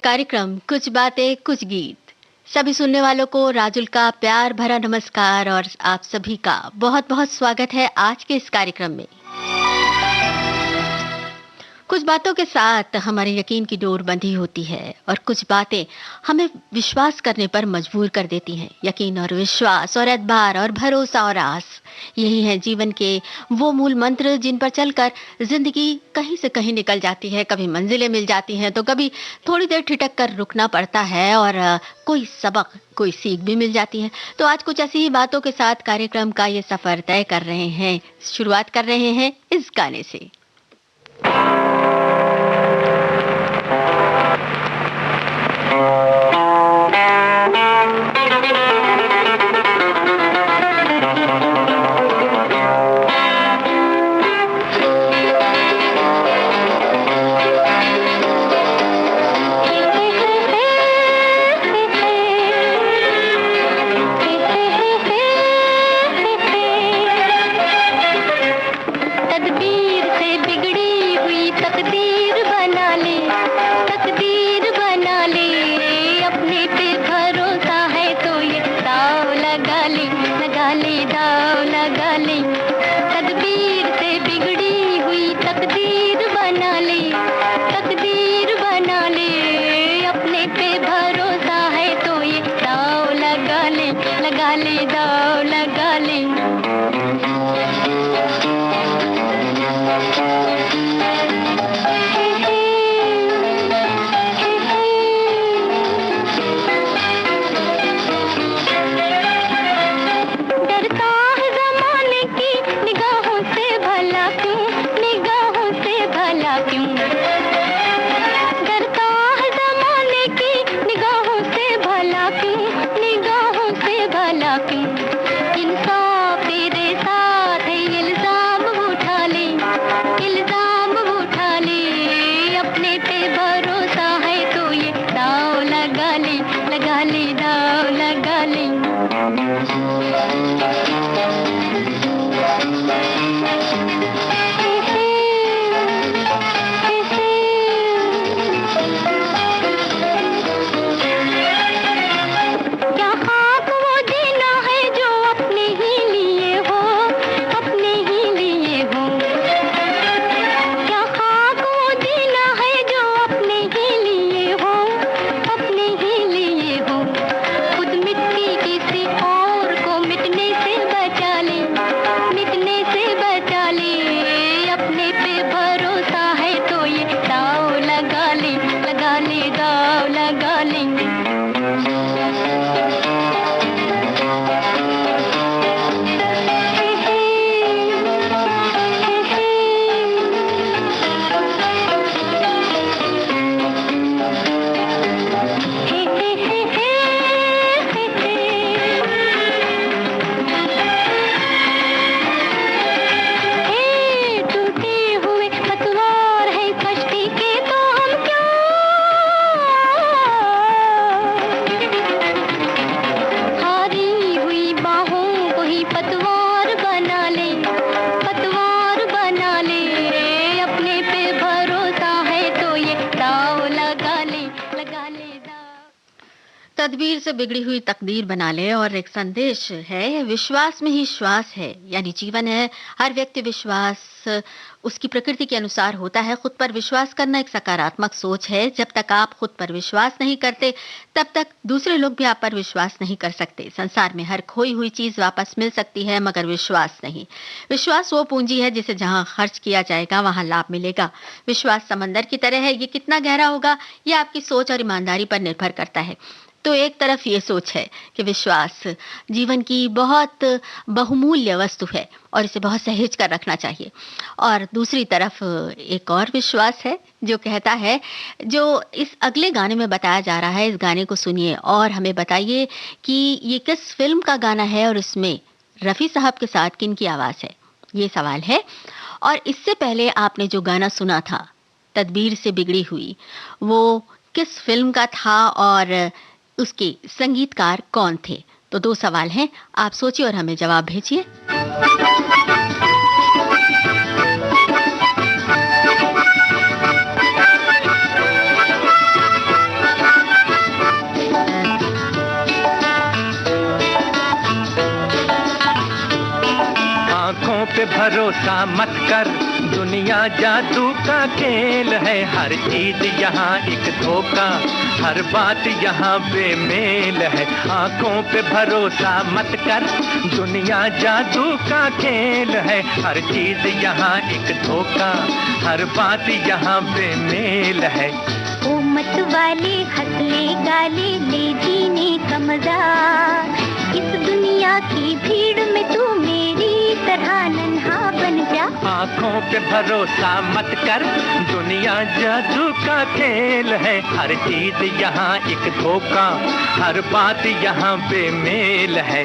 कार्यक्रम कुछ बातें कुछ गीत। सभी सुनने वालों को राजुल का प्यार भरा नमस्कार और आप सभी का बहुत बहुत स्वागत है आज के इस कार्यक्रम में। कुछ बातों के साथ हमारे यकीन की डोर बंधी होती है और कुछ बातें हमें विश्वास करने पर मजबूर कर देती हैं। यकीन और विश्वास और एतबार और भरोसा और आस, यही है जीवन के वो मूल मंत्र जिन पर चलकर जिंदगी कहीं से कहीं निकल जाती है। कभी मंजिलें मिल जाती हैं तो कभी थोड़ी देर ठिठक कर रुकना पड़ता है और कोई सबक कोई सीख भी मिल जाती है। तो आज कुछ ऐसी ही बातों के साथ कार्यक्रम का ये सफर तय कर रहे हैं। शुरुआत कर रहे हैं इस गाने से। तदबीर से बिगड़ी हुई तकदीर बना ले और एक संदेश है, विश्वास में ही श्वास है। यानी जीवन है, हर व्यक्ति विश्वास उसकी प्रकृति के अनुसार होता है। खुद पर विश्वास करना एक सकारात्मक सोच है। जब तक आप खुद पर विश्वास नहीं करते तब तक दूसरे लोग भी आप पर विश्वास नहीं कर सकते। संसार में हर खोई हुई चीज वापस मिल सकती है मगर विश्वास नहीं। विश्वास वो पूंजी है जिसे जहां खर्च किया जाएगा वहां लाभ मिलेगा। विश्वास समंदर की तरह है, ये कितना गहरा होगा ये आपकी सोच और ईमानदारी पर निर्भर करता है। तो एक तरफ ये सोच है कि विश्वास जीवन की बहुत बहुमूल्य वस्तु है और इसे बहुत सहेज कर रखना चाहिए, और दूसरी तरफ एक और विश्वास है जो कहता है, जो इस अगले गाने में बताया जा रहा है। इस गाने को सुनिए और हमें बताइए कि ये किस फिल्म का गाना है और इसमें रफ़ी साहब के साथ किन की आवाज़ है, ये सवाल है। और इससे पहले आपने जो गाना सुना था तदबीर से बिगड़ी हुई, वो किस फिल्म का था और उसके संगीतकार कौन थे? तो 2 सवाल हैं, आप सोचिए और हमें जवाब भेजिए। पे भरोसा मत कर, दुनिया जादू का खेल है। हर चीज यहाँ एक धोखा, हर बात यहाँ बेमेल है। आंखों पे भरोसा मत कर, दुनिया जादू का खेल है। हर चीज यहाँ एक धोखा, हर बात यहाँ बेमेल है। ओ मत वाले हंस ले गाले ले जीने का मजा, इस दुनिया की भीड़ में तू मेरी तरह नन्हा बन जा। आंखों पे भरोसा मत कर, दुनिया जादू का खेल है। हर चीज यहाँ एक धोखा, हर बात यहाँ बेमेल है।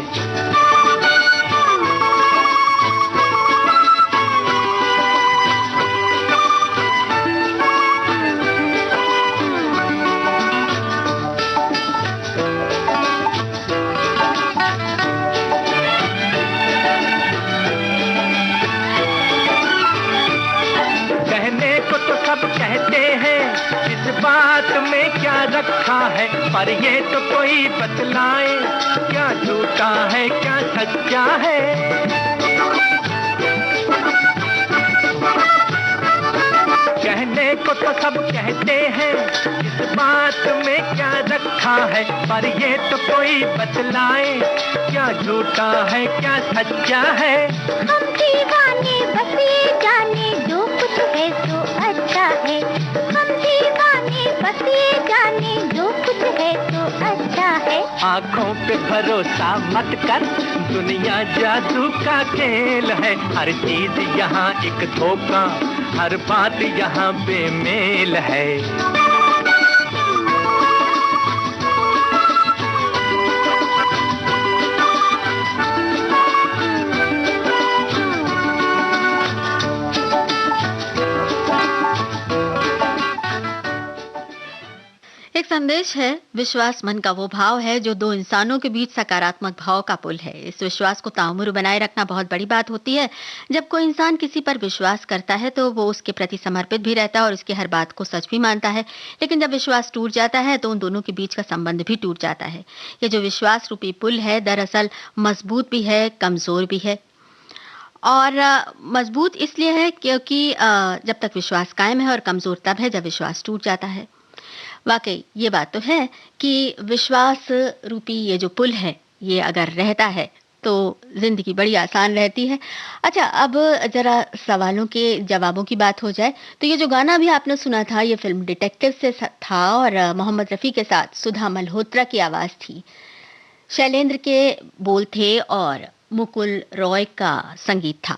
सब कहते हैं इस बात में क्या रखा है, पर ये तो कोई बतलाए क्या झूठा है क्या सच्चा है। कहने को तो सब कहते हैं इस बात में क्या रखा है, पर ये तो कोई बतलाए क्या झूठा है क्या सच्चा है। हम दीवाने बस ये जाने जो कुछ है सो अच्छा है। हम दीवाने बस ये जाने जो कुछ है सो अच्छा है। आंखों पे भरोसा मत कर, दुनिया जादू का खेल है। हर चीज यहाँ एक धोखा, हर बात यहाँ बेमेल है। एक संदेश है, विश्वास मन का वो भाव है जो दो इंसानों के बीच सकारात्मक भाव का पुल है। इस विश्वास को ताउम्र बनाए रखना बहुत बड़ी बात होती है। जब कोई इंसान किसी पर विश्वास करता है तो वो उसके प्रति समर्पित भी रहता है और उसकी हर बात को सच भी मानता है। लेकिन जब विश्वास टूट जाता है तो उन दोनों के बीच का संबंध भी टूट जाता है। ये जो विश्वास रूपी पुल है दरअसल मजबूत भी है, कमजोर भी है। और मजबूत इसलिए है क्योंकि जब तक विश्वास कायम है, और कमजोर तब है जब विश्वास टूट जाता है। वाकई ये बात तो है कि विश्वास रूपी ये जो पुल है ये अगर रहता है तो जिंदगी बड़ी आसान रहती है। अच्छा, अब जरा सवालों के जवाबों की बात हो जाए तो ये जो गाना भी आपने सुना था ये फिल्म डिटेक्टिव से था और मोहम्मद रफ़ी के साथ सुधा मल्होत्रा की आवाज़ थी। शैलेंद्र के बोल थे और मुकुल रॉय का संगीत था।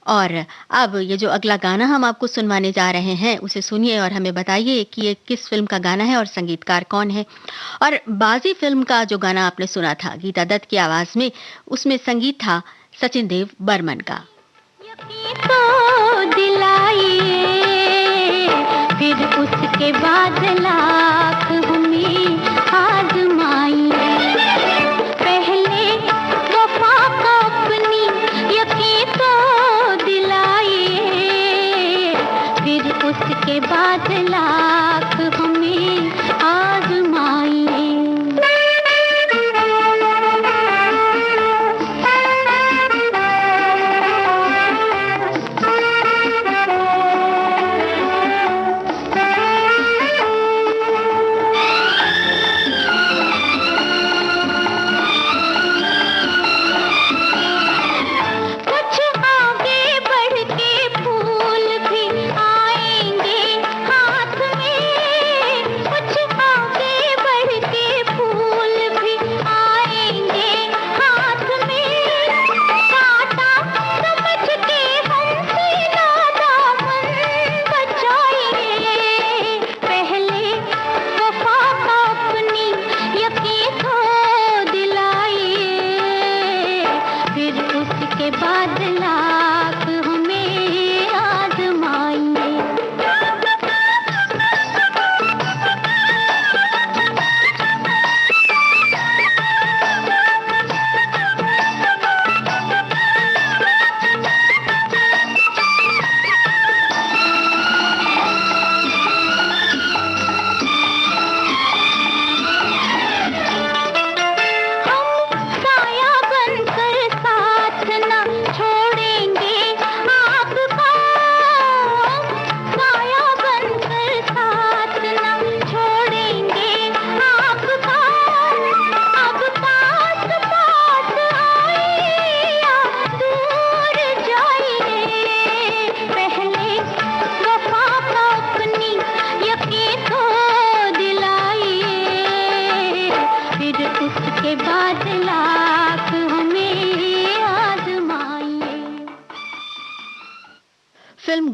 और अब ये जो अगला गाना हम आपको सुनवाने जा रहे हैं उसे सुनिए और हमें बताइए कि ये किस फिल्म का गाना है और संगीतकार कौन है। और बाजी फिल्म का जो गाना आपने सुना था गीता दत्त की आवाज में, उसमें संगीत था सचिन देव बर्मन का। तो दिलाइए फिर उसके बाद लाख हमें आजमाइए, पहले वफा का अपनी यकीन तो फिर उसके बाद लाख हमें आजमाइए।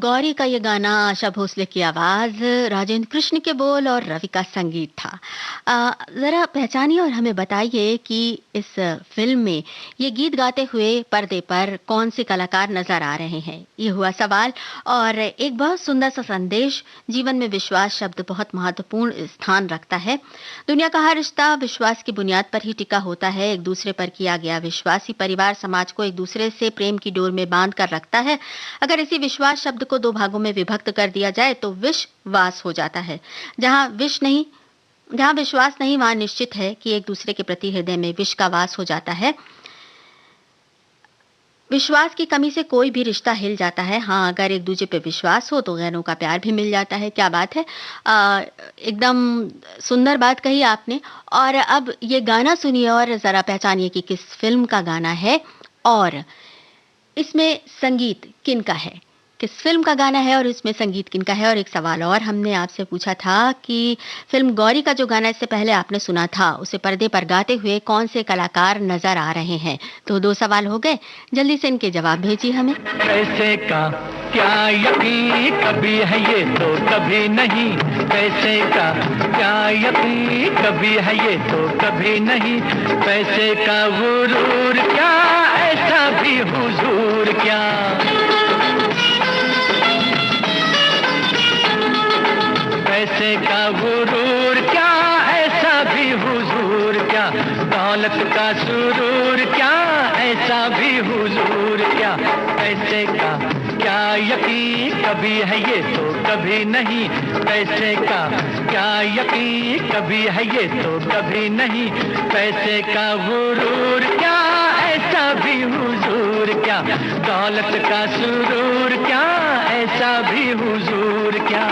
गौरी का ये गाना आशा भोसले की आवाज, राजेंद्र कृष्ण के बोल और रवि का संगीत था। जरा पहचानिए और हमें बताइए कि इस फिल्म में ये गीत गाते हुए पर्दे पर कौन से कलाकार नजर आ रहे हैं। ये हुआ सवाल। और एक बहुत सुंदर सा संदेश, जीवन में विश्वास शब्द बहुत महत्वपूर्ण स्थान रखता है। दुनिया का हर रिश्ता विश्वास की बुनियाद पर ही टिका होता है। एक दूसरे पर किया गया विश्वास ही परिवार समाज को एक दूसरे से प्रेम की डोर में बांध कर रखता है। अगर इसी विश्वास शब्द को दो भागों में विभक्त कर दिया जाए तो विश्वास हो जाता है। जहां विश्वास नहीं, वहां निश्चित है कि एक दूसरे के प्रति हृदय में विष का वास हो जाता है। विश्वास की कमी से कोई भी रिश्ता हिल जाता है। हाँ, अगर एक दूसरे पे विश्वास हो तो गैरों का प्यार भी मिल जाता है। क्या बात है। एकदम सुंदर बात कही आपने। और अब ये गाना सुनिए और जरा पहचानिए कि किस फिल्म का गाना है और इसमें संगीत किनका है, किस फिल्म का गाना है और इसमें संगीत किनका है। और एक सवाल और हमने आपसे पूछा था कि फिल्म गौरी का जो गाना इससे पहले आपने सुना था, उसे पर्दे पर गाते हुए कौन से कलाकार नजर आ रहे हैं। तो 2 सवाल हो गए, जल्दी से इनके जवाब भेजिए हमें। पैसे का क्या यकीन, कभी है ये तो कभी नहीं। पैसे का क्या यकीन, कभी है ये तो कभी नहीं। पैसे का गुरूर क्या, ऐसा भी हुजूर क्या। पैसे का गुरूर क्या, ऐसा भी हुजूर क्या। दौलत का सुरूर क्या, ऐसा भी हुजूर क्या। पैसे का क्या यकीन, कभी है ये तो कभी नहीं। पैसे का क्या यकीन, कभी है ये तो कभी नहीं। पैसे का गुरूर क्या, ऐसा भी हुजूर क्या। दौलत का सुरूर क्या, ऐसा भी हुजूर क्या।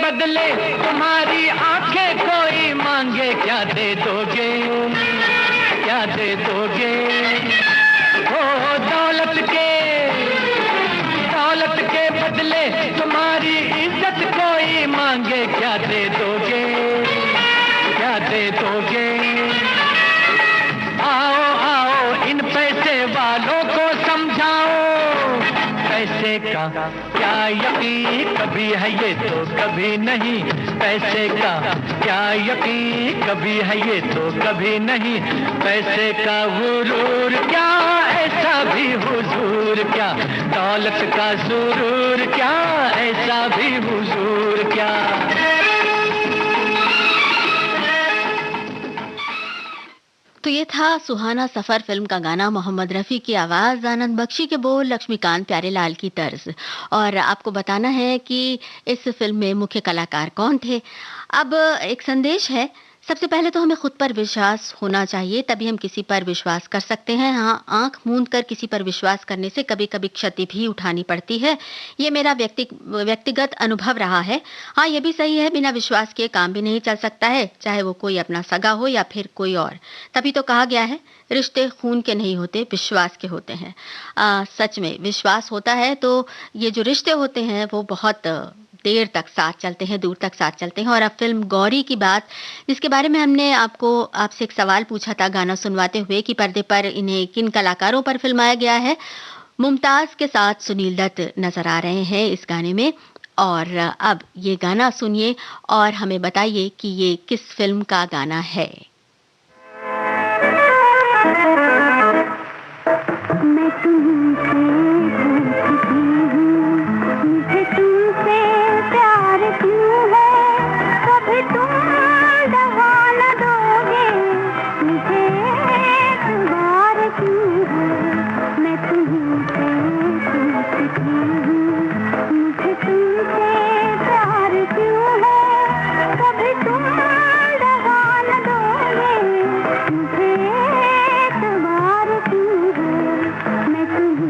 बदले तुम्हारी आंखें कोई मांगे, क्या दे दोगे, क्या दे दोगे। ओ दौलत के बदले तुम्हारी इज्जत कोई मांगे, क्या दे दोगे, क्या दे दोगे। आओ आओ इन पैसे वालों को समझाओ। पैसे का क्या यकीन, कभी है ये तो कभी नहीं। पैसे का क्या यकीन, कभी है ये तो कभी नहीं। पैसे का गुरूर क्या, ऐसा भी हुजूर क्या। दौलत का सुरूर क्या, ऐसा भी हुजूर क्या। तो ये था सुहाना सफर फिल्म का गाना, मोहम्मद रफ़ी की आवाज़, आनंद बख्शी के बोल, लक्ष्मीकांत प्यारेलाल की तर्ज। और आपको बताना है कि इस फिल्म में मुख्य कलाकार कौन थे। अब एक संदेश है, सबसे पहले तो हमें खुद पर विश्वास होना चाहिए, तभी हम किसी पर विश्वास कर सकते हैं। हाँ, आंख मूंद कर किसी पर विश्वास करने से कभी कभी क्षति भी उठानी पड़ती है। ये मेरा व्यक्तिगत अनुभव रहा है। हाँ, ये भी सही है, बिना विश्वास के काम भी नहीं चल सकता है, चाहे वो कोई अपना सगा हो या फिर कोई और। तभी तो कहा गया है, रिश्ते खून के नहीं होते, विश्वास के होते हैं। सच में विश्वास होता है तो ये जो रिश्ते होते हैं वो बहुत देर तक साथ चलते हैं, दूर तक साथ चलते हैं। और अब फिल्म गौरी की बात, जिसके बारे में हमने आपसे एक सवाल पूछा था गाना सुनवाते हुए कि पर्दे पर इन्हें किन कलाकारों पर फिल्माया गया है। मुमताज के साथ सुनील दत्त नजर आ रहे हैं इस गाने में। और अब ये गाना सुनिए और हमें बताइए कि ये किस फिल्म का गाना है। मैं तुमसे मुझे तुमसे प्यार क्यों है, कभी तुम दवा न दोगे मुझे एतबार क्यों है। मैं तुमसे पूछती हूँ मुझे तुमसे प्यार क्यों है, कभी तुम दवा न दोगे मुझे एतबार क्यों है। मैं तुम्हें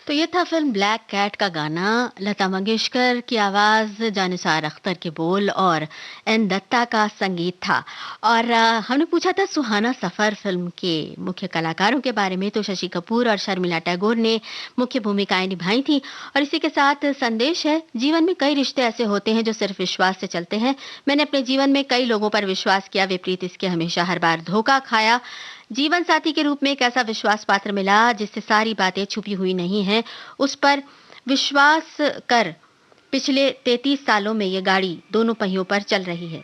तो ये था फिल्म ब्लैक कैट का गाना, लता मंगेशकर की आवाज़, जानिसार अख्तर के बोल और एन दत्ता का संगीत था। और हमने पूछा था सुहाना सफ़र फिल्म के मुख्य कलाकारों के बारे में, तो शशि कपूर और शर्मिला टैगोर ने मुख्य भूमिकाएं निभाई थी। और इसी के साथ संदेश है, जीवन में कई रिश्ते ऐसे होते हैं जो सिर्फ विश्वास से चलते हैं। मैंने अपने जीवन में कई लोगों पर विश्वास किया, विपरीत इसके हमेशा हर बार धोखा खाया। जीवन साथी के रूप में एक ऐसा विश्वास पात्र मिला जिससे सारी बातें छुपी हुई नहीं हैं। उस पर विश्वास कर पिछले 33 सालों में ये गाड़ी दोनों पहियों पर चल रही है।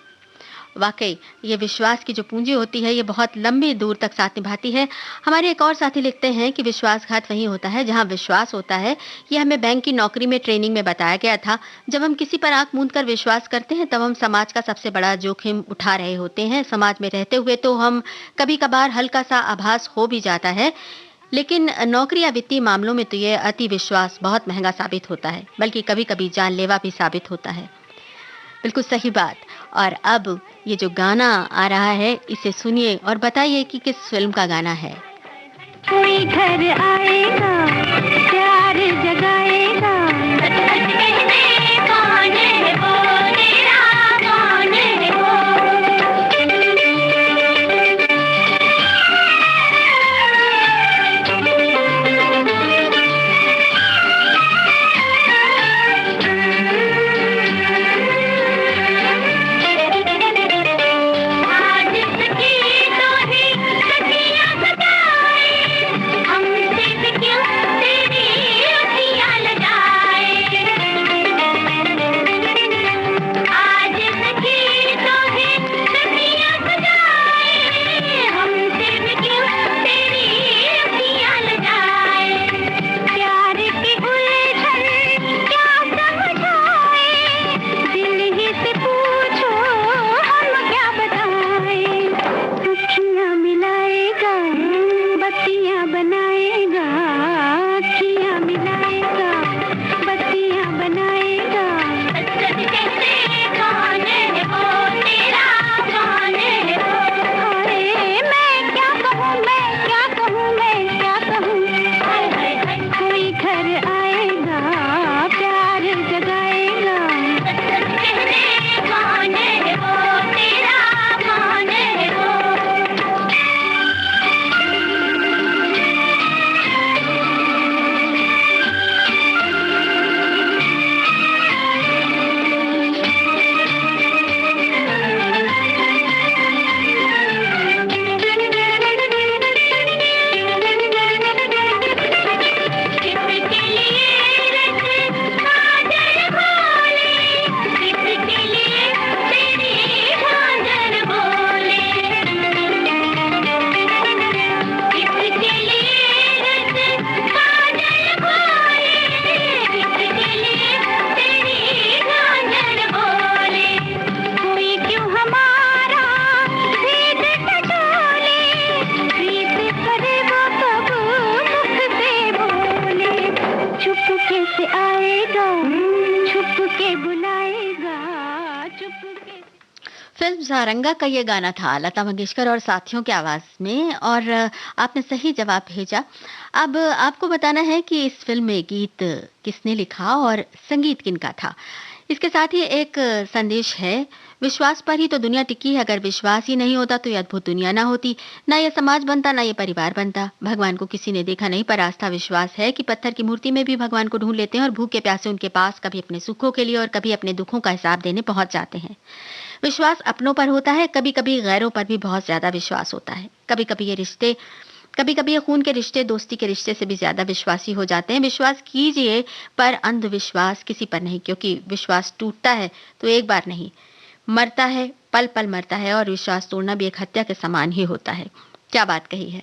वाकई ये विश्वास की जो पूंजी होती है, ये बहुत लंबी दूर तक साथ निभाती है। हमारे एक और साथी लिखते हैं कि विश्वासघात वहीं होता है जहां विश्वास होता है। ये हमें बैंक की नौकरी में ट्रेनिंग में बताया गया था। जब हम किसी पर आंख मूंद कर विश्वास करते हैं, तब हम समाज का सबसे बड़ा जोखिम उठा रहे होते हैं। समाज में रहते हुए तो हम कभी कभार हल्का सा आभास हो भी जाता है, लेकिन नौकरी या वित्तीय मामलों में तो ये अति विश्वास बहुत महंगा साबित होता है, बल्कि कभी कभी जानलेवा भी साबित होता है। बिल्कुल सही बात। और अब ये जो गाना आ रहा है, इसे सुनिए और बताइए कि किस फिल्म का गाना है। कोई घर आएगा, प्यार जगाएगा, कौन है वो तेरा, कौन है वो। फिल्म सारंगा का ये गाना था, लता मंगेशकर और साथियों की आवाज में। और आपने सही जवाब भेजा। अब आपको बताना है कि इस फिल्म में गीत किसने लिखा और संगीत किनका था। इसके साथ ही एक संदेश है, विश्वास पर ही तो दुनिया टिकी है। अगर विश्वास ही नहीं होता तो ये अद्भुत दुनिया ना होती, ना ये समाज बनता, ना ये परिवार बनता। भगवान को किसी ने देखा नहीं, पर आस्था विश्वास है कि पत्थर की मूर्ति में भी भगवान को ढूंढ लेते हैं और भूखे प्यासे उनके पास कभी अपने सुखों के लिए और कभी अपने दुखों का हिसाब देने पहुंच जाते हैं। विश्वास अपनों पर होता है, कभी कभी गैरों पर भी बहुत ज्यादा विश्वास होता है। कभी कभी ये खून के रिश्ते दोस्ती के रिश्ते से भी ज्यादा विश्वासी हो जाते हैं। विश्वास कीजिए पर अंधविश्वास किसी पर नहीं, क्योंकि विश्वास टूटता है तो एक बार नहीं, मरता है, पल पल मरता है। और विश्वास तोड़ना भी एक हत्या के समान ही होता है। क्या बात कही है।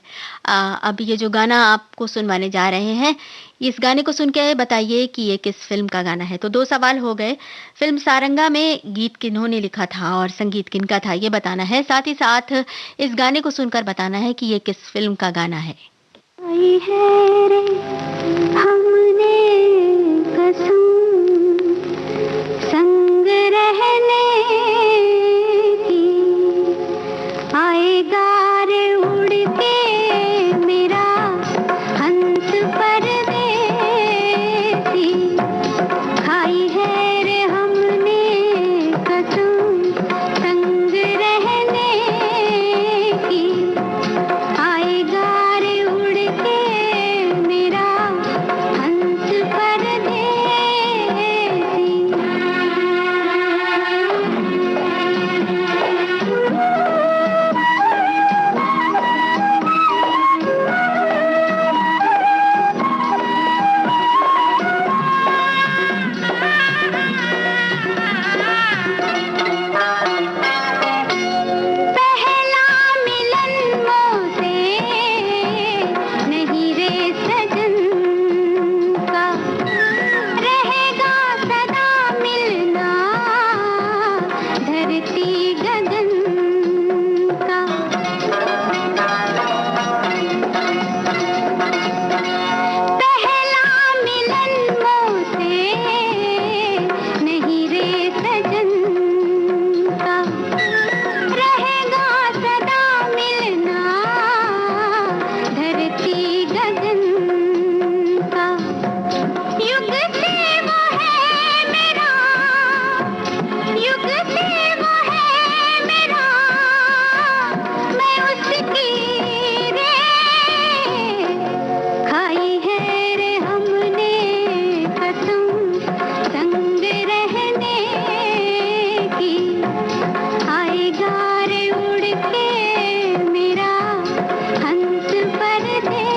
अब ये जो गाना आपको सुनवाने जा रहे हैं, इस गाने को सुन के बताइए कि ये किस फिल्म का गाना है। तो 2 सवाल हो गए। फिल्म सारंगा में गीत किन्होंने लिखा था और संगीत किनका था, ये बताना है। साथ ही साथ इस गाने को सुनकर बताना है कि ये किस फिल्म का गाना है। आई है रे हमने कसम संग रहने की, आएगा रे उड़ के मेरा हंस परदेसी, खाई है रे हमने कसम संग रहने की, आएगा रे उड़ के मेरा हंस परदेसी। पहला मिलन मोसे नहीं रे सजन का, रहेगा सदा मिलना धरती गगन का। पहला मिलन मोसे नहीं रे सजन का, रहेगा सदा मिलना धरती गगन का। युग से वो है मेरा, युग से वो है मेरा, मैं उसकी रे खाई है रे हमने कसम संग रहने की, आएगा रे उड़ के मेरा हंस परदेसी।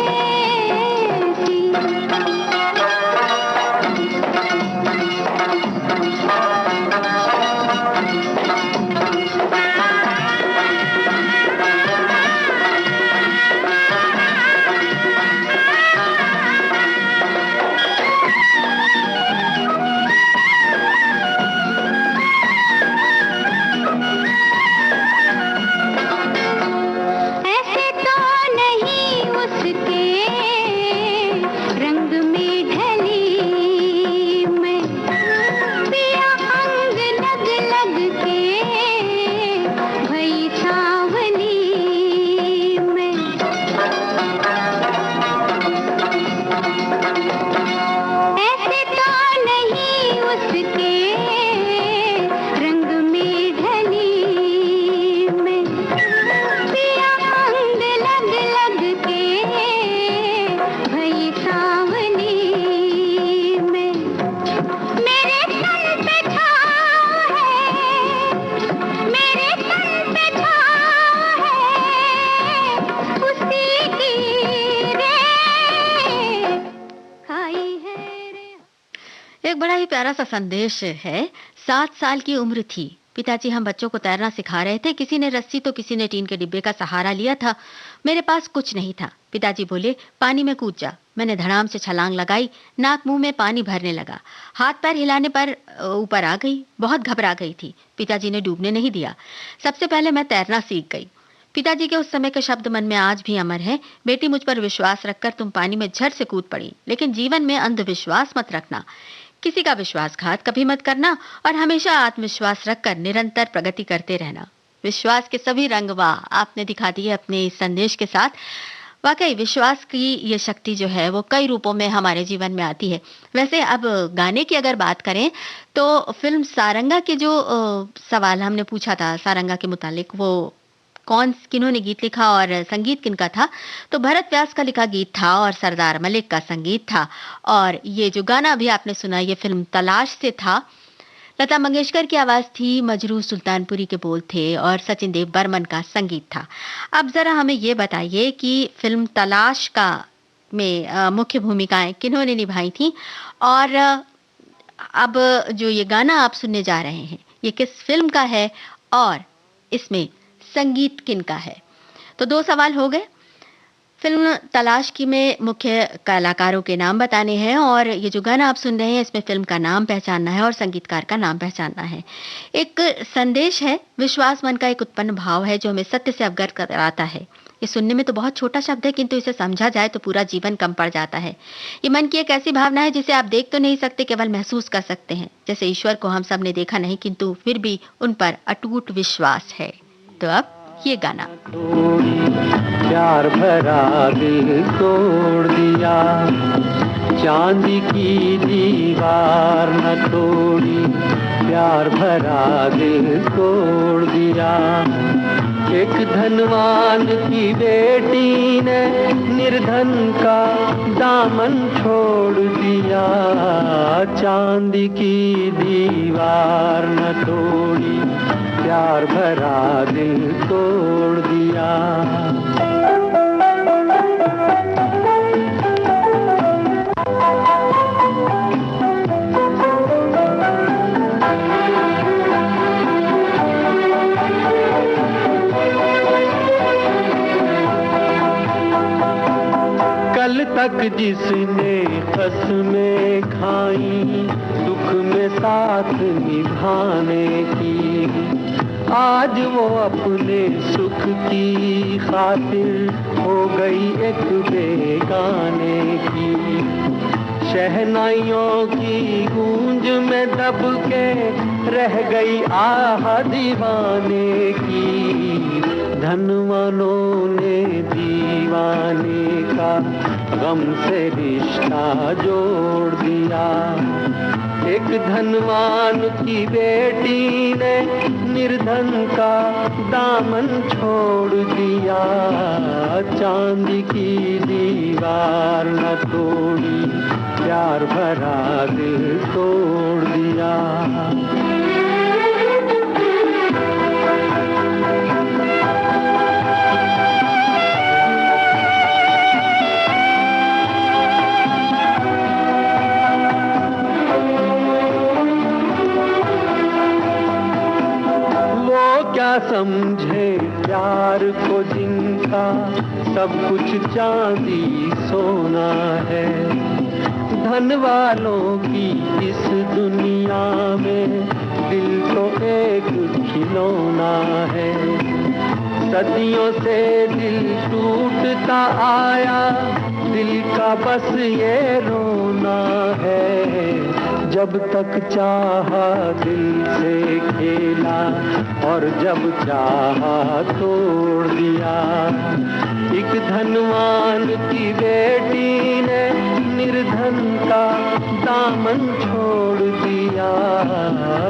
ऐसे तो नहीं उसके रंग में ढली मैं, पिया अंग लग लग के भई सांवली मैं। ऐसे तो नहीं उसके रंग में ढली मैं, पिया अंग लग लग के भई सांवली में। मेरे तन पे छाँव है, मेरे तन पे छाँव है, उसी की रे खाई है रे। एक बड़ा ही प्यारा सा संदेश है। 7 साल की उम्र थी, पिताजी हम बच्चों को तैरना सिखा रहे थे। किसी ने रस्सी तो किसी ने टीन के डिब्बे का सहारा लिया था। मेरे पास कुछ नहीं था। पिताजी बोले पानी में कूद जा। मैंने धड़ाम से छलांग लगाई। नाक मुंह में पानी भरने लगा। हाथ पैर हिलाने पर ऊपर आ गई। बहुत घबरा गई थी। पिताजी ने डूबने नहीं दिया। सबसे पहले मैं तैरना सीख गई। पिताजी के उस समय के शब्द मन में आज भी अमर हैं। बेटी, मुझ पर विश्वास रखकर तुम पानी में झट से कूद पड़ी, लेकिन जीवन में अंधविश्वास मत रखना। किसी का विश्वासघात कभी मत करना और हमेशा आत्मविश्वास रखकर निरंतर प्रगति करते रहना। विश्वास के सभी रंग वाह आपने दिखा दिए अपने इस संदेश के साथ। वाकई विश्वास की ये शक्ति जो है वो कई रूपों में हमारे जीवन में आती है। वैसे अब गाने की अगर बात करें तो फिल्म सारंगा के जो सवाल हमने पूछा था सारंगा के मुतालिक, वो किन्होंने गीत लिखा और संगीत किनका था, तो भरत व्यास का लिखा गीत था और सरदार मलिक का संगीत था। और ये जो गाना अभी आपने सुना ये फिल्म तलाश से था। लता मंगेशकर की आवाज थी, मजरू सुल्तानपुरी के बोल थे और सचिन देव बर्मन का संगीत था। अब जरा हमें ये बताइए कि फिल्म तलाश का में मुख्य भूमिकाएं किन्होंने निभाई थी और अब जो ये गाना आप सुनने जा रहे हैं ये किस फिल्म का है और इसमें संगीत किनका है। तो 2 सवाल हो गए। फिल्म तलाश की में मुख्य कलाकारों के नाम बताने हैं और ये जो गाना आप सुन रहे हैं इसमें फिल्म का नाम पहचानना है और संगीतकार का नाम पहचानना है। एक संदेश है, विश्वास मन का एक उत्पन्न भाव है जो हमें सत्य से अवगत कराता है। ये सुनने में तो बहुत छोटा शब्द है, किंतु इसे समझा जाए तो पूरा जीवन कम पड़ जाता है। ये मन की एक ऐसी भावना है जिसे आप देख तो नहीं सकते, केवल महसूस कर सकते हैं। जैसे ईश्वर को हम सब ने देखा नहीं, किंतु फिर भी उन पर अटूट विश्वास है। तो अब ये गाना। प्यार भरा दिल तोड़ दिया, चांदी की दीवार न तोड़ी, प्यार भरा दिल तोड़ दिया। एक धनवान की बेटी ने निर्धन का दामन छोड़ दिया, चांदी की दीवार न तोड़ी, प्यार भरा दिल तोड़ दिया। कल तक जिसने कसमें खाई दुख में साथ निभाने की, आज वो अपने सुख की खातिर हो गई एक बेगाने की। शहनाइयों की गूंज में दब के रह गई आह दीवाने की। धनवानों ने दीवाने का गम से रिश्ता जोड़ दिया। एक धनवान की बेटी ने निर्धन का दामन छोड़ दिया, चांदी की दीवार न तोड़ी, प्यार भरा दिल तोड़ दिया। समझे प्यार को जिनका सब कुछ चांदी सोना है, धन वालों की इस दुनिया में दिल तो एक खिलौना है। सदियों से दिल टूटता आया, दिल का बस ये रोना है। जब तक चाहा दिल से खेला और जब चाहा तोड़ दिया। एक धनवान की बेटी ने निर्धन का दामन छोड़ दिया,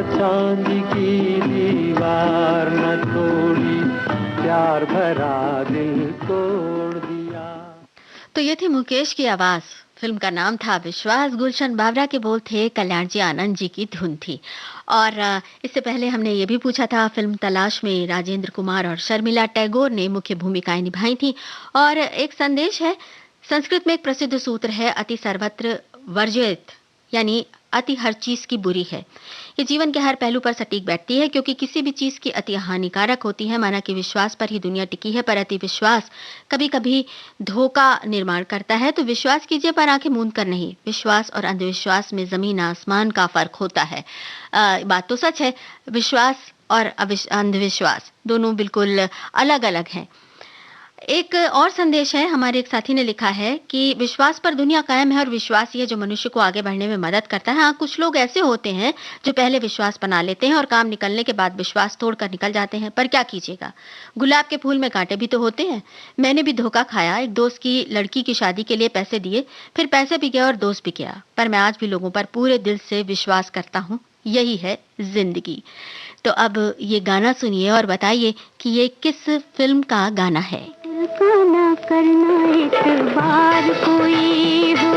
चांदी की दीवार न तोड़ी, प्यार भरा दिल तोड़ दिया। तो ये थी मुकेश की आवाज। फिल्म का नाम था विश्वास। गुलशन बावरा के बोल थे, कल्याण जी आनंद जी की धुन थी। और इससे पहले हमने ये भी पूछा था, फिल्म तलाश में राजेंद्र कुमार और शर्मिला टैगोर ने मुख्य भूमिकाएं निभाई थी। और एक संदेश है, संस्कृत में एक प्रसिद्ध सूत्र है, अति सर्वत्र वर्जयेत, यानी अति हर चीज की बुरी है। ये जीवन के हर पहलू पर सटीक बैठती है, क्योंकि किसी भी चीज की अति हानिकारक होती है। माना कि विश्वास पर ही दुनिया टिकी है, पर अति विश्वास कभी कभी धोखा निर्माण करता है। तो विश्वास कीजिए, पर आंखें मूंद कर नहीं। विश्वास और अंधविश्वास में जमीन आसमान का फर्क होता है। बात तो सच है, विश्वास और अंधविश्वास दोनों बिल्कुल अलग अलग हैं। एक और संदेश है, हमारे एक साथी ने लिखा है कि विश्वास पर दुनिया कायम है और विश्वास ही है जो मनुष्य को आगे बढ़ने में मदद करता है। हाँ, कुछ लोग ऐसे होते हैं जो पहले विश्वास बना लेते हैं और काम निकलने के बाद विश्वास तोड़कर निकल जाते हैं, पर क्या कीजिएगा, गुलाब के फूल में कांटे भी तो होते हैं। मैंने भी धोखा खाया। एक दोस्त की लड़की की शादी के लिए पैसे दिए, फिर पैसे भी गए और दोस्त भी गया, पर मैं आज भी लोगों पर पूरे दिल से विश्वास करता हूँ। यही है जिंदगी। तो अब ये गाना सुनिए और बताइए कि ये किस फिल्म का गाना है। ना करना इतबार कोई हो,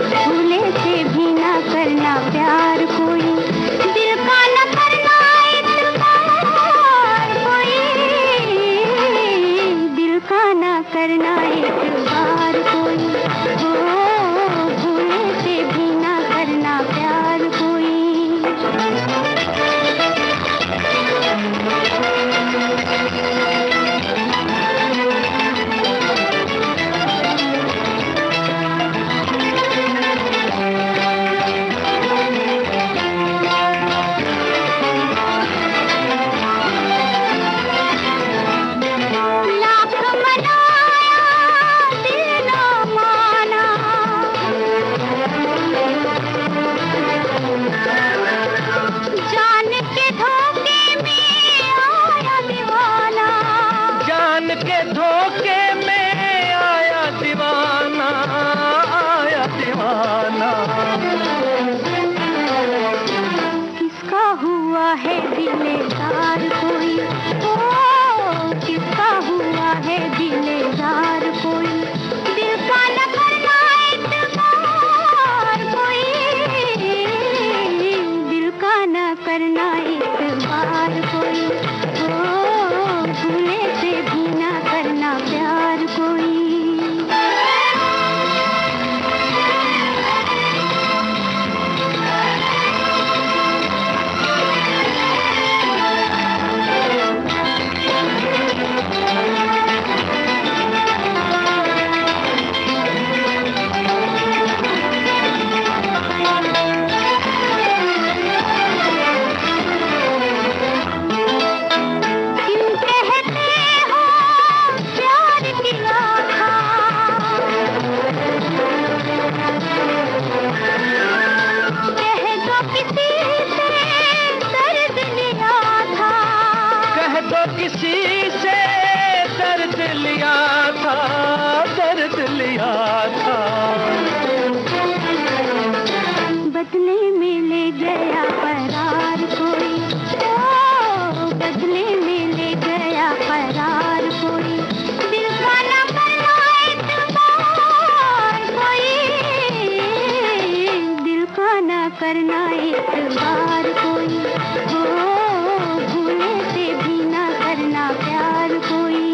भूले से भी ना करना प्यार कोई, दिल का ना करना इतबार कोई, दिल का ना करना इतबार कोई हो, भूले से भी ना करना प्यार कोई। करना एक बार कोई, हो भूले से भी ना करना प्यार कोई।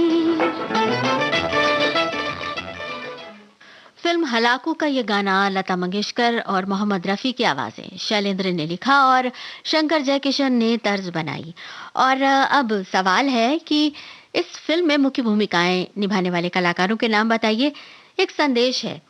फिल्म हलाकू का ये गाना लता मंगेशकर और मोहम्मद रफ़ी की आवाज़ें शैलेंद्र ने लिखा और शंकर जयकिशन ने तर्ज बनाई। और अब सवाल है कि इस फिल्म में मुख्य भूमिकाएं निभाने वाले कलाकारों के नाम बताइए। एक संदेश है,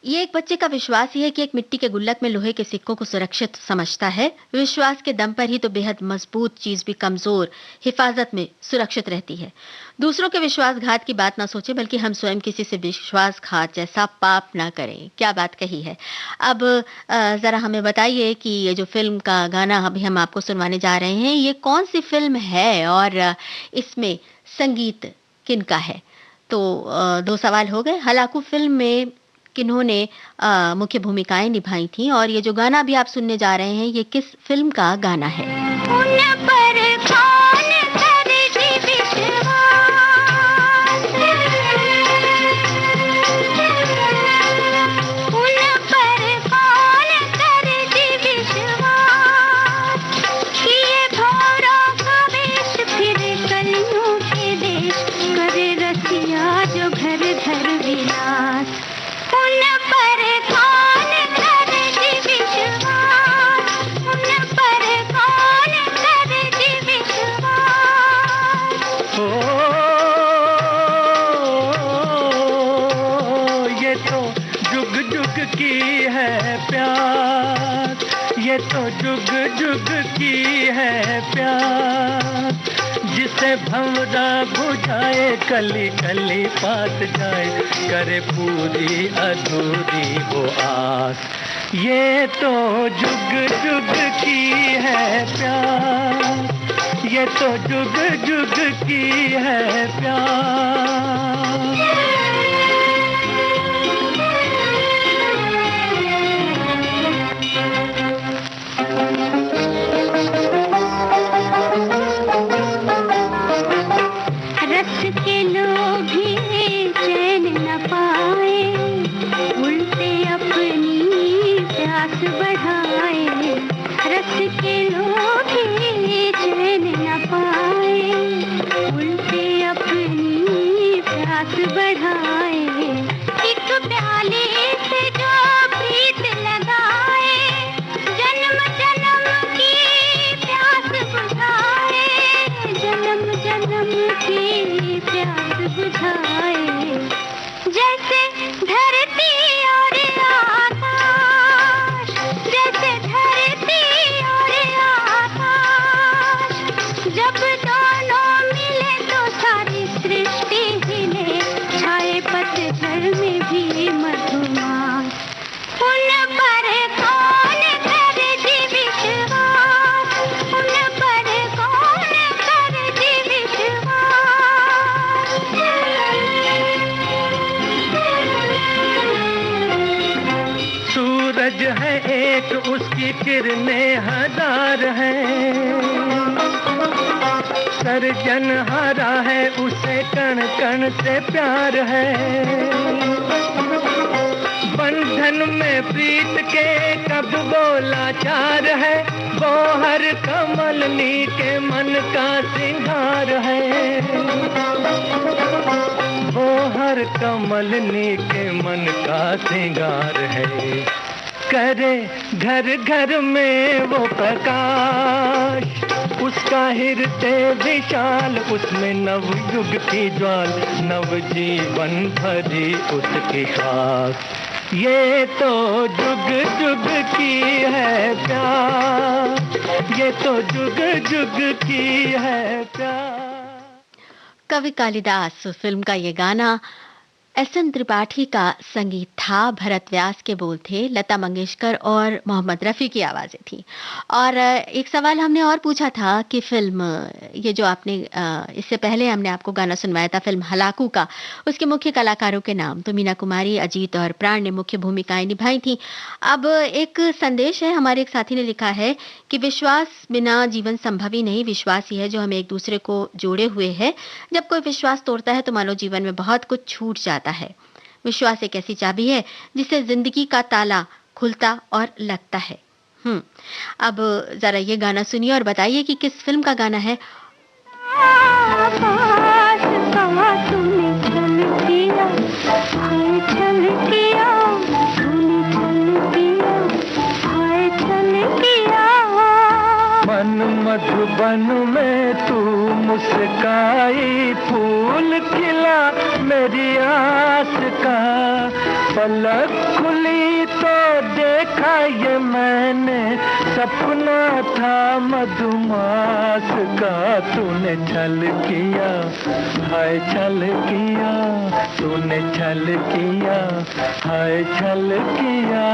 ये एक बच्चे का विश्वास ही है कि एक मिट्टी के गुल्लक में लोहे के सिक्कों को सुरक्षित समझता है। विश्वास के दम पर ही तो बेहद मजबूत चीज भी कमजोर हिफाजत में सुरक्षित रहती है। दूसरों के विश्वासघात की बात ना सोचे, बल्कि हम स्वयं किसी से विश्वासघात जैसा पाप ना करें। क्या बात कही है। अब जरा हमें बताइए कि ये जो फिल्म का गाना अभी हम आपको सुनवाने जा रहे हैं, ये कौन सी फिल्म है और इसमें संगीत किनका है। तो दो सवाल हो गए। हलाकू फिल्म में किन्होंने मुख्य भूमिकाएं निभाई थी और ये जो गाना भी आप सुनने जा रहे हैं, ये किस फिल्म का गाना है। उन पर कौन करे विश्वास, उन पर कौन करे विश्वास, किए भौरों का वेश फिर कलियों के देश, करे रसिया जो घर घर विलास। उन पर कौन करे विश्वास, उन पर कौन करे विश्वास। ये तो जुग जुग की है प्यार, ये तो जुग जुग की है प्यार, जिसे भंवरा बुझाए कली कली पास जाए, करे पूरी अधूरी वो आस। ये तो जुग जुग की है प्यार, ये तो जुग जुग की है प्यार। रस के लोभी चैन न पाए, उल्टे अपनी प्यास बढ़ाए। रस के लोभी चैन न पाए, उल्टे अपनी प्यास बढ़ाए। एक प्याले से जो प्रीत लगाए, जन्म जन्म की प्यास बुझाए, जन्म जन्म की प्यास बुझाए। जैसे धरती और आकाश, जैसे धरती और आकाश, जब दोनों मिले तो सारी सृष्टि हिले, छाए पतझड़ में भी मधुमास। उन पर कौन करे विश्वास, उन पर कौन करे विश्वास। सूरज है एक, उसकी किरणें हजार हैं, सर्जनहारा है उसे कण कण से प्यार है। बंधन में प्रीत के कब बोला चार है, वो हर कमलनी के मन का सिंगार है, वो हर कमलनी के मन का सिंगार है। करे घर घर में वो प्रकाश, उसका हृदय विशाल, उसमें नव युग की ज्वाल, नव जीवन भरी उसकी खास। ये तो जुग जुग की है प्यार, ये तो जुग जुग की है प्यार। कवि कालिदास फिल्म का ये गाना एस.एन. त्रिपाठी का संगीत था, भरत व्यास के बोल थे, लता मंगेशकर और मोहम्मद रफ़ी की आवाज़ें थी। और एक सवाल हमने और पूछा था कि फिल्म ये जो आपने इससे पहले हमने आपको गाना सुनवाया था फिल्म हलाकू का, उसके मुख्य कलाकारों के नाम तो मीना कुमारी, अजीत और प्राण ने मुख्य भूमिकाएं निभाई थी। अब एक संदेश है, हमारे एक साथी ने लिखा है कि विश्वास बिना जीवन संभव ही नहीं, विश्वास ही है जो हमें एक दूसरे को जोड़े हुए है। जब कोई विश्वास तोड़ता है तो मानो जीवन में बहुत कुछ छूट जाता है। विश्वास एक ऐसी चाबी है जिससे जिंदगी का ताला खुलता और लगता है। अब जरा ये गाना सुनिए और बताइए कि किस फिल्म का गाना है। मन मधुबन में तू मुस्काई, फूल खिला मेरी आस का, पलक खुली तो देखा ये मैंने, सपना था मधुमास का। तूने छल किया, हाय छल किया, तूने छल किया, हाय छल किया।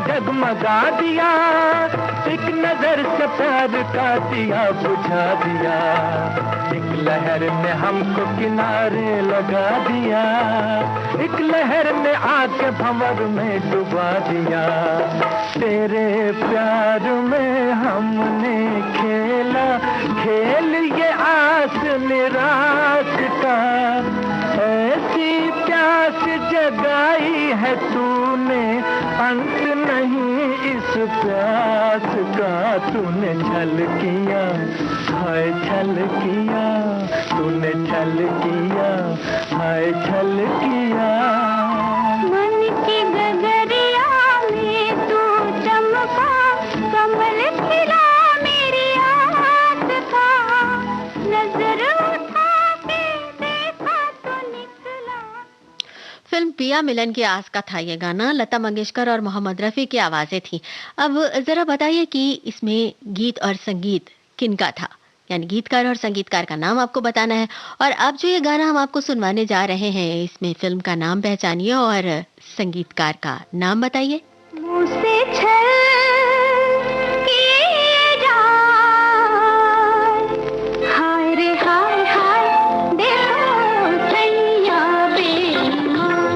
जगमगा दिया, एक नजर से प्यार का दिया बुझा दिया, एक लहर ने हमको किनारे लगा दिया, एक लहर ने आके भंवर में डुबा दिया। तेरे प्यार में हमने खेला खेल ये आस निराश का, ऐसी प्यास जगाई है तूने, अंत नहीं इस प्यास का। तूने छल किया, हाय छल किया, तूने छल किया, हाय छल किया। मन की गगरिया में तू चमका, कमल खिला मेरी आस का, नजर उठा के देखा तो निकला। फिल्म पिया मिलन की आस का था ये गाना। लता मंगेशकर और मोहम्मद रफी की आवाजें थी। अब जरा बताइए कि इसमें गीत और संगीत किनका था, यानी गीतकार और संगीतकार का नाम आपको बताना है। और अब जो ये गाना हम आपको सुनवाने जा रहे हैं, इसमें फिल्म का नाम पहचानिए और संगीतकार का नाम बताइए। मुझसे छल किए जाए, हाय रे हाय हाय, देखो सैया बेईमान,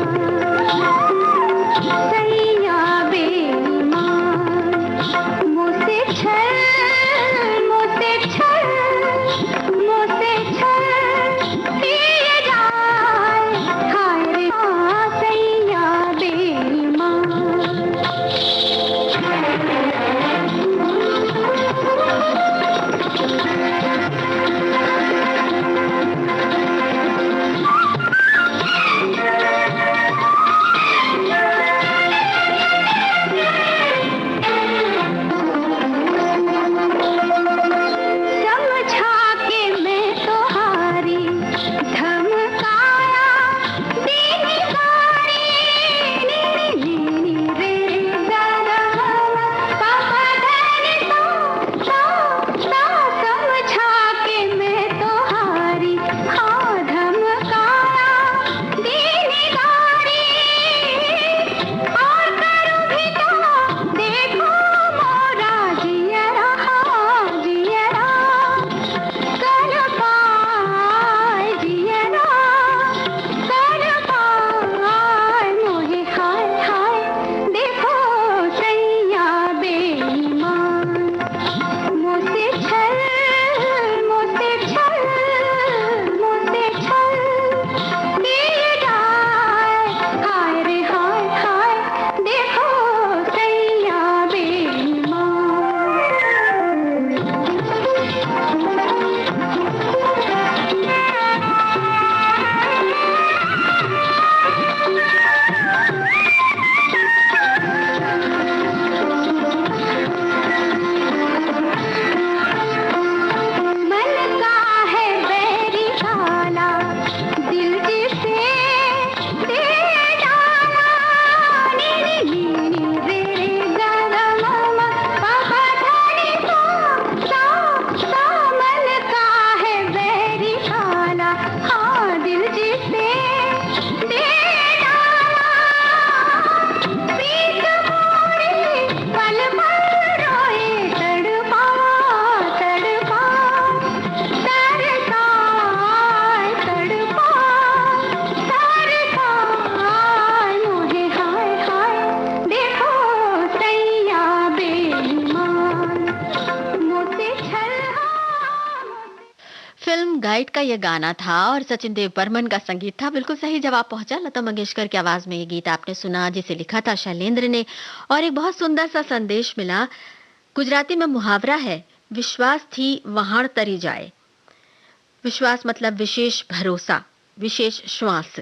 सैया बेईमान। मुझसे छल, मुझसे छल, मुझसे छल किए जाए, हाय रे हाय, सैया बेईमान। फिल्म गाइड का ये गाना था और सचिन देव बर्मन का संगीत था। बिल्कुल सही जवाब पहुंचा। लता मंगेशकर की आवाज में ये गीत आपने सुना, जिसे लिखा था शैलेंद्र ने। और एक बहुत सुंदर सा संदेश मिला। गुजराती में मुहावरा है, विश्वास थी वहाण तरी जाए। विश्वास मतलब विशेष भरोसा, विशेष श्वास।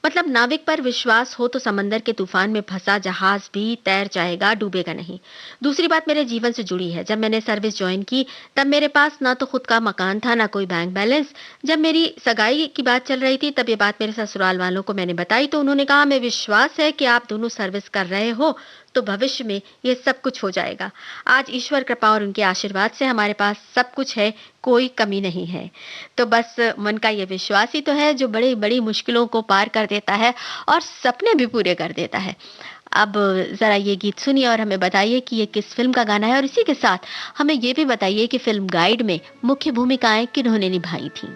मतलब नाविक पर विश्वास हो तो समंदर के तूफान में फंसा जहाज भी तैर जाएगा, डूबेगा नहीं। दूसरी बात मेरे जीवन से जुड़ी है। जब मैंने सर्विस ज्वाइन की तब मेरे पास ना तो खुद का मकान था, ना कोई बैंक बैलेंस। जब मेरी सगाई की बात चल रही थी तब ये बात मेरे ससुराल वालों को मैंने बताई, तो उन्होंने कहा, हमें विश्वास है कि आप दोनों सर्विस कर रहे हो तो भविष्य में ये सब कुछ हो जाएगा। आज ईश्वर कृपा और उनके आशीर्वाद से हमारे पास सब कुछ है, कोई कमी नहीं है। तो बस मन का ये विश्वास ही तो है जो बड़ी बड़ी मुश्किलों को पार कर देता है और सपने भी पूरे कर देता है। अब जरा ये गीत सुनिए और हमें बताइए कि ये किस फिल्म का गाना है, और इसी के साथ हमें ये भी बताइए कि फिल्म गाइड में मुख्य भूमिकाएं किन्होंने निभाई थी।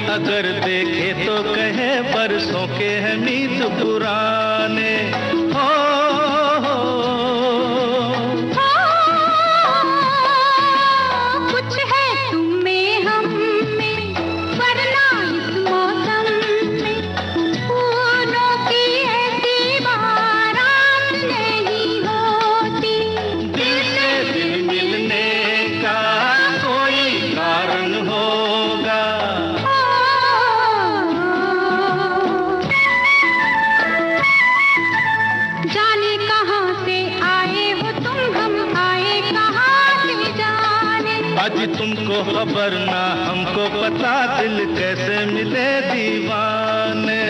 अगर देखे तो कहे बरसों के हैं मीत पुराने। हो कुछ है तुम में हम में, वरना इस मौसम में फूलों की ऐसी बारात नहीं होती। दिल से दिल मिलने का कोई कारण होगा। जाने कहाँ से आए हो तुम, हम आए कहाँ से जाने। आज तुमको खबर ना हमको पता, दिल कैसे मिले दीवाने।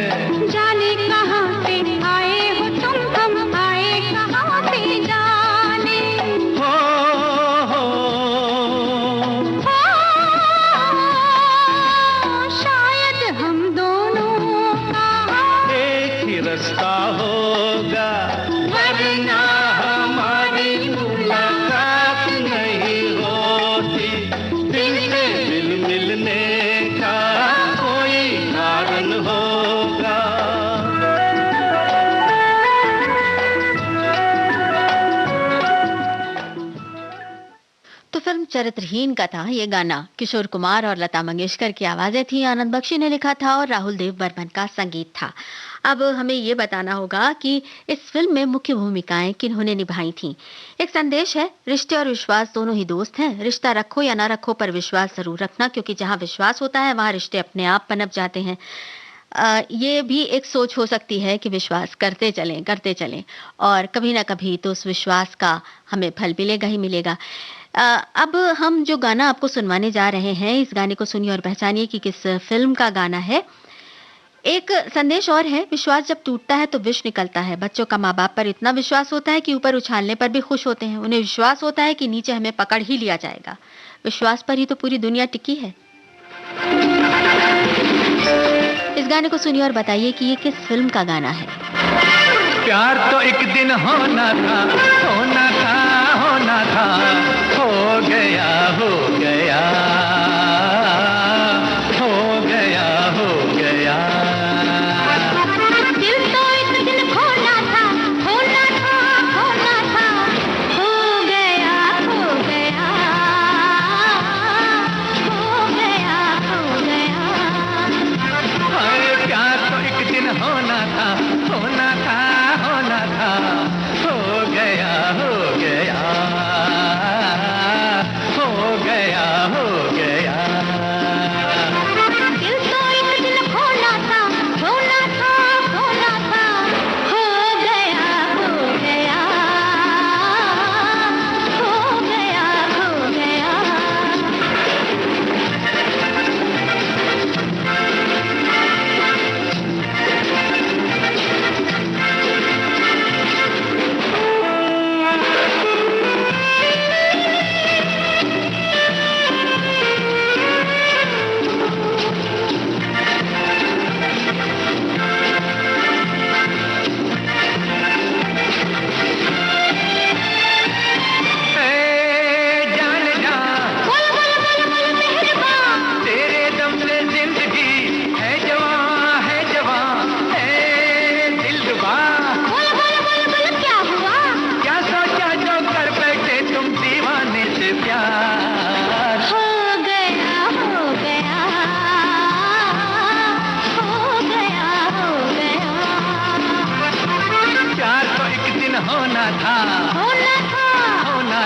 जाने कहाँ से आए हो तुम, हम आए कहाँ से जाने। हो शायद हम दोनों का एक ही रास्ता होगा, वरना हमारी मुलाकात नहीं होती। दिल से दिल मिलने का कोई कारण होगा। तो फिल्म चरित्रहीन का था ये गाना। किशोर कुमार और लता मंगेशकर की आवाजें थी, आनंद बख्शी ने लिखा था और राहुल देव बर्मन का संगीत था। अब हमें ये बताना होगा कि इस फिल्म में मुख्य भूमिकाएं किन्होंने निभाई थीं। एक संदेश है, रिश्ते और विश्वास दोनों ही दोस्त हैं। रिश्ता रखो या ना रखो पर विश्वास जरूर रखना, क्योंकि जहां विश्वास होता है वहां रिश्ते अपने आप पनप जाते हैं। ये भी एक सोच हो सकती है कि विश्वास करते चलें और कभी ना कभी तो उस विश्वास का हमें फल मिलेगा ही मिलेगा। अब हम जो गाना आपको सुनवाने जा रहे हैं, इस गाने को सुनिए और पहचानिए कि किस फिल्म का गाना है। एक संदेश और है, विश्वास जब टूटता है तो विष निकलता है। बच्चों का माँ बाप पर इतना विश्वास होता है कि ऊपर उछालने पर भी खुश होते हैं। उन्हें विश्वास होता है कि नीचे हमें पकड़ ही लिया जाएगा। विश्वास पर ही तो पूरी दुनिया टिकी है। इस गाने को सुनिए और बताइए कि ये किस फिल्म का गाना है। प्यार तो एक दिन होना था, होना था, होना था, हो गया, हो गया, हो गया,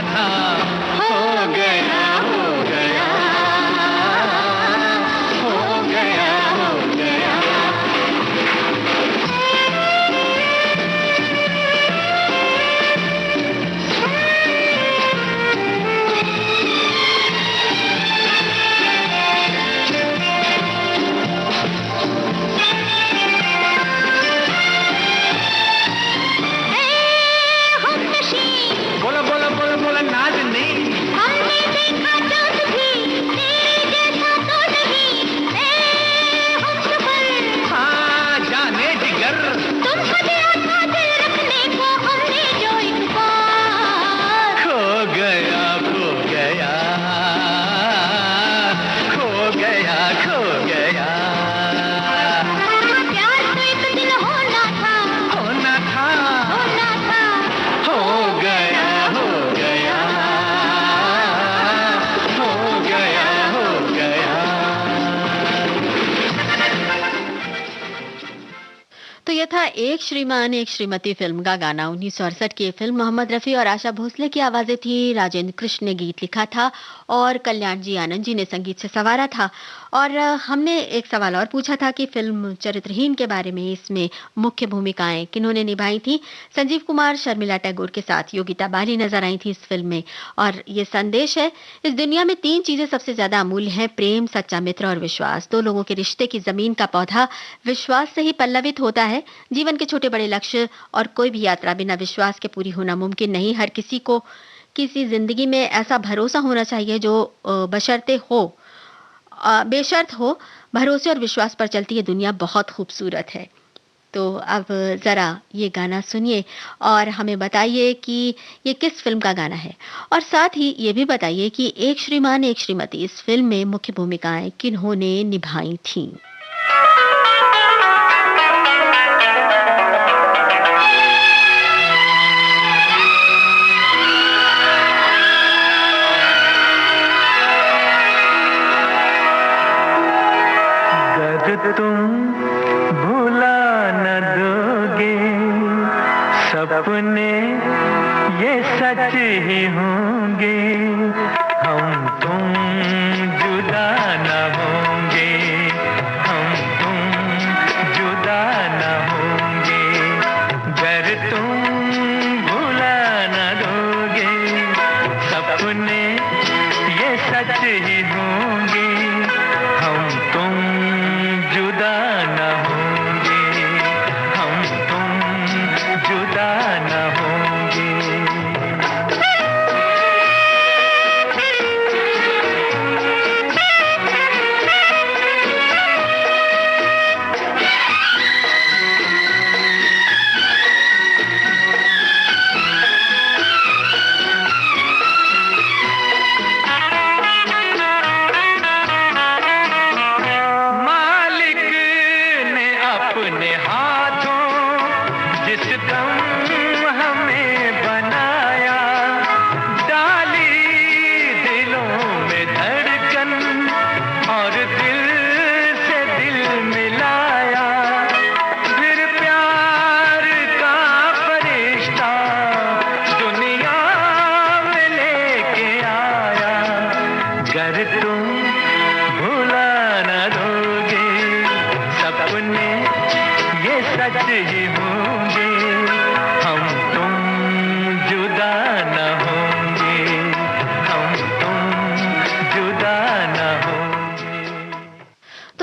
था, हो गया, हो गया, हो गया, हो गया। बोलो बोलो बोलो बोलो नाज़नी, हमने देखा चाँद भी तेरे जैसा तो नहीं, हमसफर। हाँ जाने जिगर, तुमको दिया था दिल रखने को हमने जो एक बार। खो गया, खो गया, खो गया, खो गया। प्यार तो एक दिन होना था, होना था, होना था। हो गया, हो गया, हो गया, हो गया। तो यह था एक श्रीमान एक श्रीमती फिल्म का गाना। 1968 की ये फिल्म मोहम्मद रफी और आशा भोसले की आवाजें थी, राजेंद्र कृष्ण ने गीत लिखा था और कल्याण जी आनंद जी ने संगीत से संवारा था। और हमने एक सवाल और पूछा था कि फिल्म चरित्रहीन के बारे में, इसमें मुख्य भूमिकाएं किन्होंने निभाई थी। संजीव कुमार, शर्मिला टैगोर के साथ योगिता बाली नजर आई थी इस फिल्म में। और ये संदेश है, इस दुनिया में 3 चीजें सबसे ज्यादा अमूल्य हैं: प्रेम, सच्चा मित्र और विश्वास। 2 लोगों के रिश्ते की जमीन का पौधा विश्वास से ही पल्लवित होता है। जीवन के छोटे बड़े लक्ष्य और कोई भी यात्रा बिना विश्वास के पूरी होना मुमकिन नहीं। हर किसी को किसी जिंदगी में ऐसा भरोसा होना चाहिए जो बेशर्त हो। भरोसे और विश्वास पर चलती है दुनिया बहुत खूबसूरत है। तो अब जरा ये गाना सुनिए और हमें बताइए कि ये किस फिल्म का गाना है, और साथ ही ये भी बताइए कि एक श्रीमान एक श्रीमती इस फिल्म में मुख्य भूमिकाएं किन्होंने निभाई थीं। तुम भुला न दोगे सपने ये सच ही होंगे, हम तुम जुदा न होंगे, हम तुम जुदा न होंगे। अगर तुम भुला न दोगे सपने ये सच ही होंगे, हम तुम जुदा न होंगे, हम तुम जुदा न होंगे।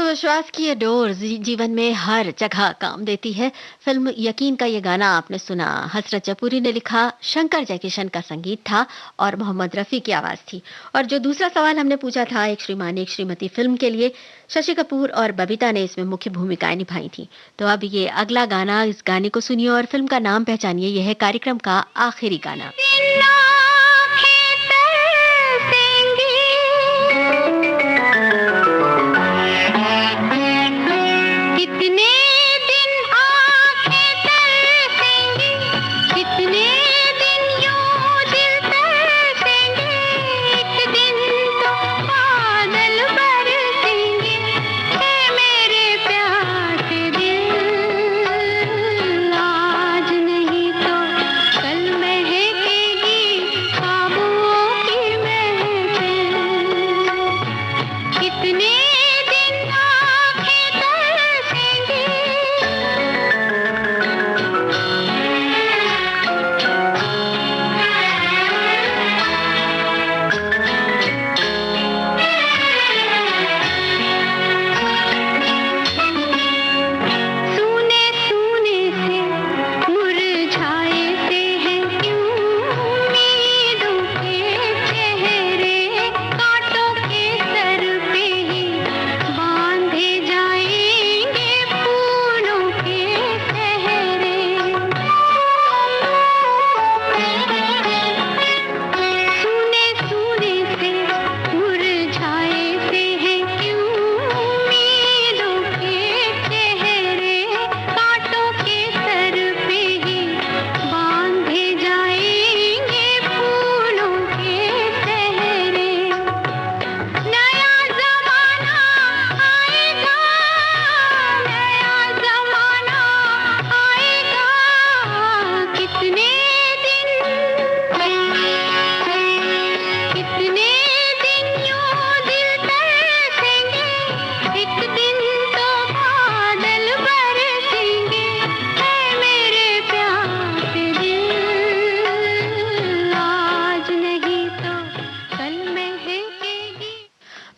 विश्वास की ये डोर जीवन में हर जगह काम देती है। फिल्म यकीन का ये गाना आपने सुना, हसरत जयपुरी ने लिखा, शंकर जयकिशन का संगीत था और मोहम्मद रफी की आवाज थी। और जो दूसरा सवाल हमने पूछा था एक श्रीमान एक श्रीमती फिल्म के लिए, शशि कपूर और बबीता ने इसमें मुख्य भूमिकाएं निभाई थी। तो अब ये अगला गाना, इस गाने को सुनिए और फिल्म का नाम पहचानिए। यह है कार्यक्रम का आखिरी गाना।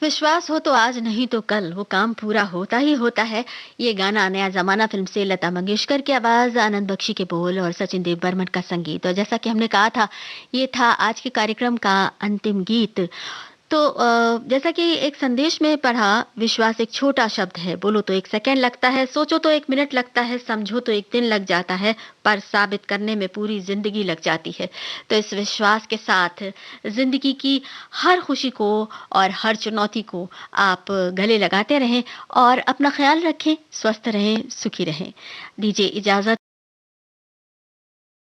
विश्वास हो तो आज नहीं तो कल वो काम पूरा होता ही होता है। ये गाना नया ज़माना फ़िल्म से लता मंगेशकर की आवाज़, आनंद बख्शी के बोल और सचिन देव बर्मन का संगीत। और जैसा कि हमने कहा था, ये था आज के कार्यक्रम का अंतिम गीत। तो जैसा कि एक संदेश में पढ़ा, विश्वास एक छोटा शब्द है। बोलो तो 1 सेकंड लगता है, सोचो तो 1 मिनट लगता है, समझो तो 1 दिन लग जाता है, पर साबित करने में पूरी ज़िंदगी लग जाती है। तो इस विश्वास के साथ ज़िंदगी की हर खुशी को और हर चुनौती को आप गले लगाते रहें और अपना ख़्याल रखें, स्वस्थ रहें, सुखी रहें। दीजिए इजाज़त।